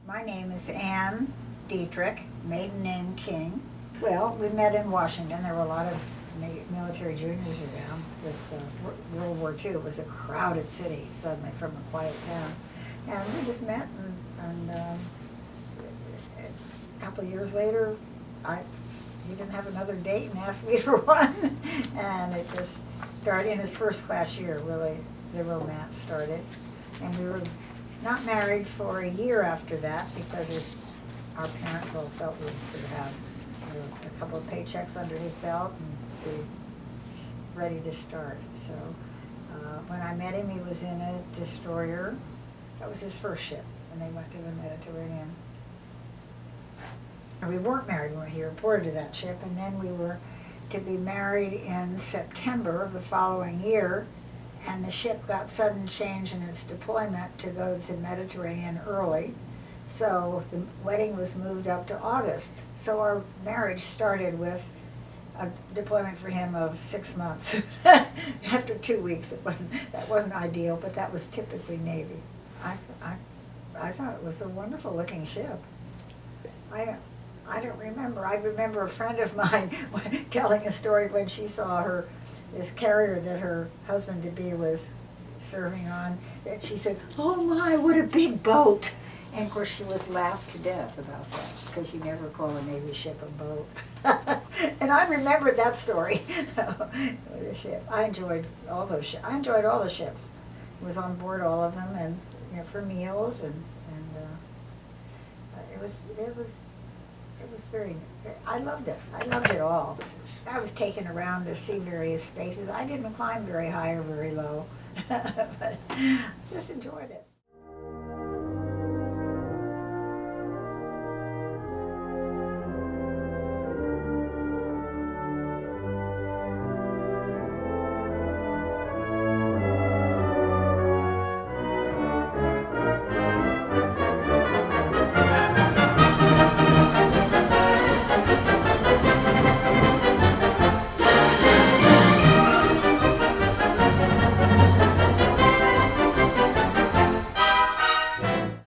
My name is Ann Dietrich, maiden name King. Well, we met in Washington. There were a lot of military juniors around with World War II. It was a crowded city, suddenly, from a quiet town. And we just met, and a couple of years later, he didn't have another date and asked me for one. And it just started in his first class year, really, the romance started. And we were not married for a year after that because our parents all felt we should have a couple of paychecks under his belt and be ready to start. So when I met him, he was in a destroyer. That was his first ship, and they went to the Mediterranean. And we weren't married when he reported to that ship, and then we were to be married in September of the following year, and the ship got sudden change in its deployment to go to the Mediterranean early. So the wedding was moved up to August. So our marriage started with a deployment for him of 6 months. After 2 weeks, that wasn't ideal, but that was typically Navy. I thought it was a wonderful looking ship. I don't remember. I remember a friend of mine telling a story when she saw this carrier that her husband-to-be was serving on, that she said, "Oh my, what a big boat." And of course she was laughed to death about that, because you never call a Navy ship a boat. And I remembered that story. The ship. I enjoyed all those ships. I enjoyed all the ships. I was on board all of them, and for meals, and it was very. I loved it. I loved it all. I was taken around to see various spaces. I didn't climb very high or very low, but just enjoyed it.